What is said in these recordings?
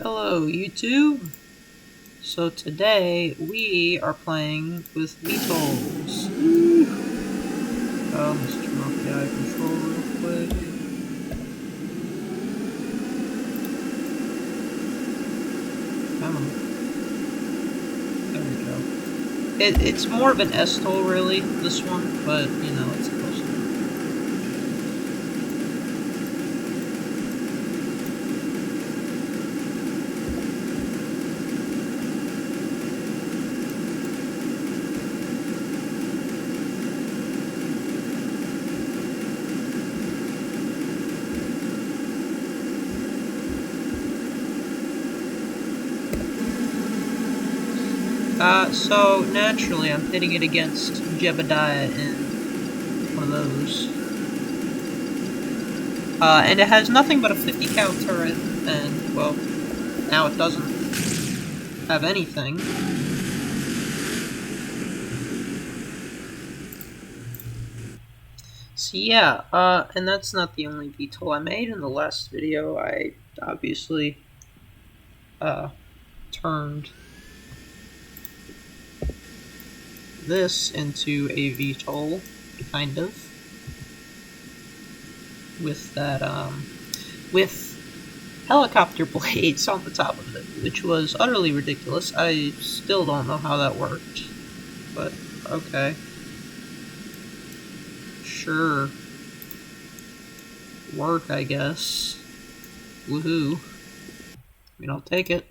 Hello YouTube! So today we are playing with VTOLs. Let's turn off the eye control real quick. Come on. There we go. It's more of an S-TOL really, this one, but you know, it's supposed to be. So naturally I'm pitting it against Jebediah in one of those. And it has nothing but a 50 cal turret, and, well, now it doesn't have anything. So yeah, and that's not the only VTOL I made. In the last video, I obviously, turned this into a VTOL, kind of, with that, with helicopter blades on the top of it, which was utterly ridiculous. I still don't know how that worked, but okay. Sure. Work, I guess. Woohoo. I mean, I'll take it.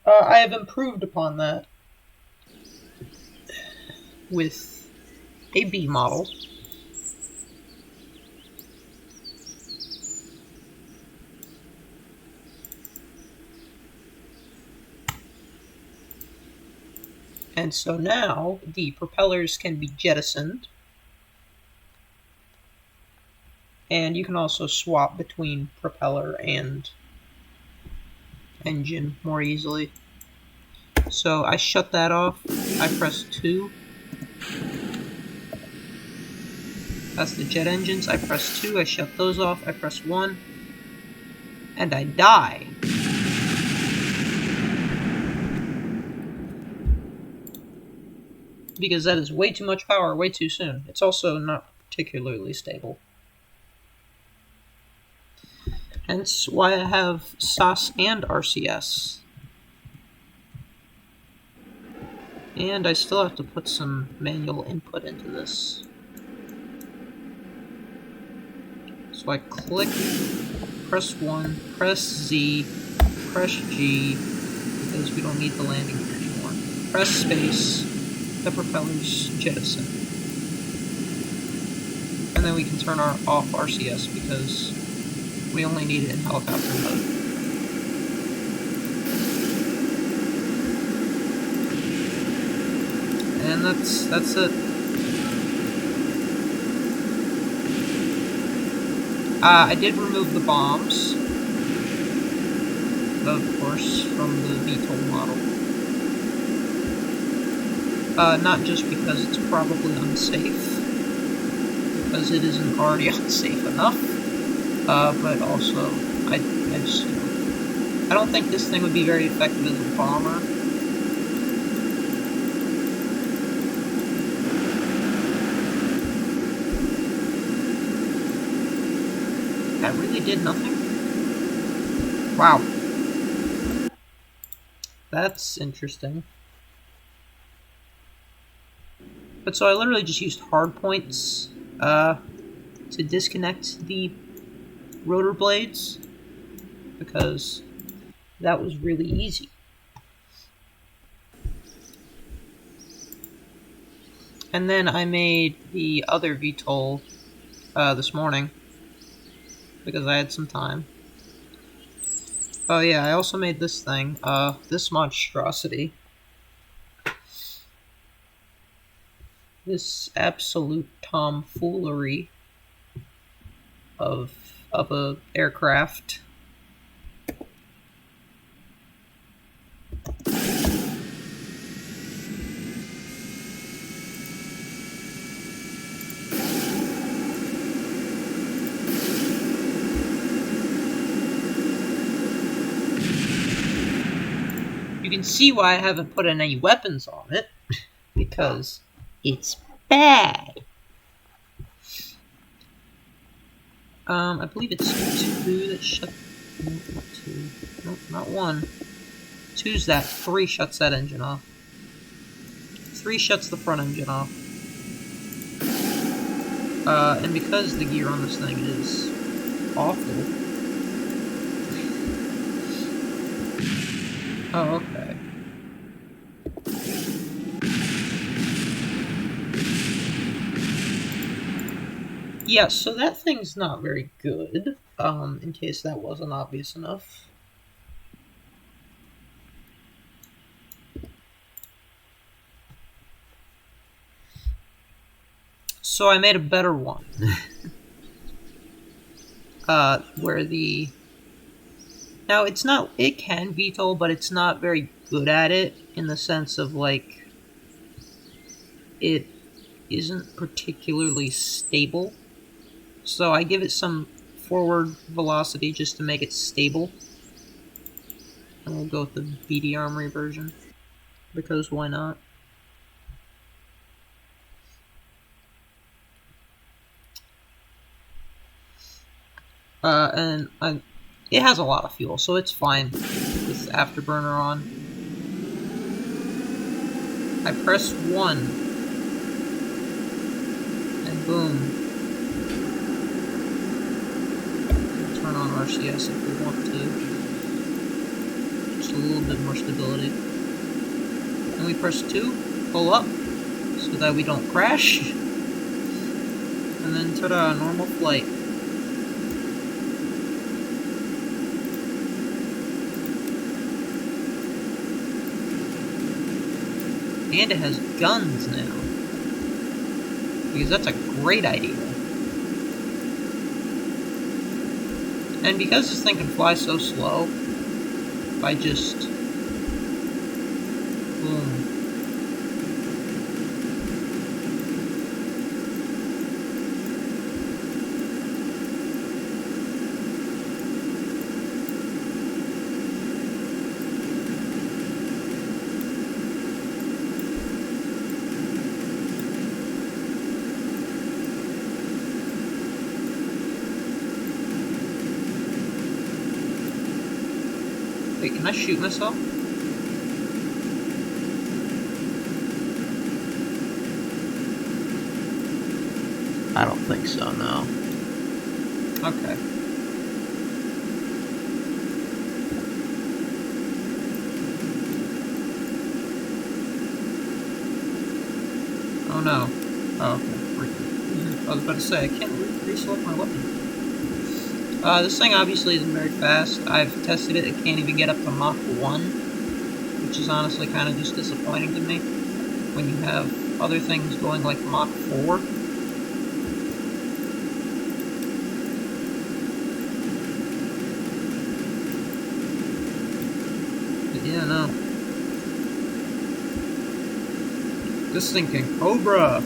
I have improved upon that with a B model. And so now the propellers can be jettisoned. And you can also swap between propeller and engine more easily. So I shut that off. I press 2. That's the jet engines. I press 2. I shut those off. I press 1. And I die. Because that is way too much power, way too soon. It's also not particularly stable. Hence why I have SAS and RCS. And I still have to put some manual input into this. So I click, press 1, press Z, press G, because we don't need the landing gear anymore. Press space, the propellers jettison. And then we can turn off RCS because we only need it in helicopter mode. And that's it. I did remove the bombs, of course, from the VTOL model. Not just because it's probably unsafe, because it isn't already unsafe enough, but also, I just, you know, I don't think this thing would be very effective as a bomber. That really did nothing? Wow. That's interesting. But so I literally just used hard points to disconnect the rotor blades, because that was really easy. And then I made the other VTOL this morning, because I had some time. Oh yeah, I also made this thing, this monstrosity. This absolute tomfoolery of a aircraft. You can see why I haven't put any weapons on it, because it's bad. I believe it's 2 that shut... No, 2. Nope, not 1. 2's that. 3 shuts that engine off. 3 shuts the front engine off. And because the gear on this thing is awful... Oh, okay. Yeah, so that thing's not very good, in case that wasn't obvious enough. So I made a better one. Where the... Now, it's not... It can VTOL, but it's not very good at it, in the sense of, like... It isn't particularly stable. So I give it some forward velocity just to make it stable. And we'll go with the BD Armory version, because why not? It has a lot of fuel, so it's fine with Afterburner on. I press 1, and boom. Turn on RCS if we want to. Just a little bit more stability. And we press 2, pull up, so that we don't crash. And then ta-da, normal flight. And it has guns now. Because that's a great idea. And because this thing can fly so slow, if I just... boom. Wait, can I shoot myself? I don't think so, no. Okay. Oh no. Oh, okay. I was about to say, I can't reselect my weapon. This thing obviously isn't very fast. I've tested it, it can't even get up to Mach 1, which is honestly kind of just disappointing to me, when you have other things going like Mach 4. But yeah, no. This thing can Cobra!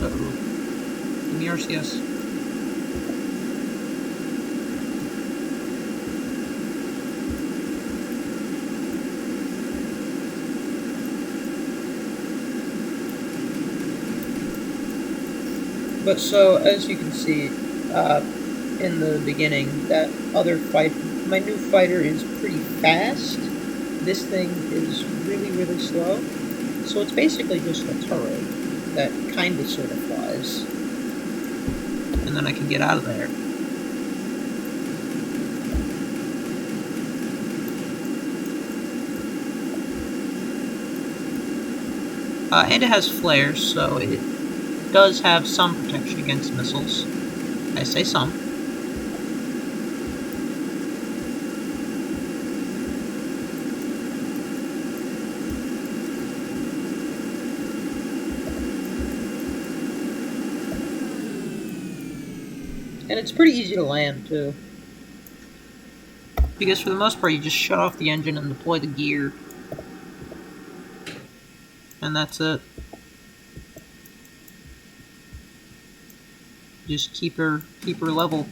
Uh-oh. Give me RCS. But so, as you can see, in the beginning, that other fight, my new fighter is pretty fast. This thing is really, really slow. So it's basically just a turret that kind of sort of flies. And then I can get out of there. And it has flares, so it does have some protection against missiles. I say some. And it's pretty easy to land, too. Because for the most part, you just shut off the engine and deploy the gear. And that's it. Just keep her level.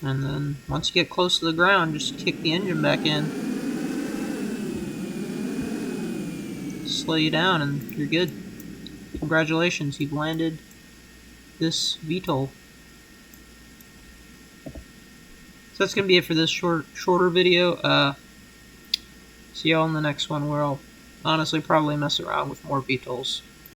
And then once you get close to the ground, just kick the engine back in. Slow you down and you're good. Congratulations, you've landed this VTOL. So that's gonna be it for this shorter video. See y'all in the next one, where I'll honestly probably mess around with more VTOLs.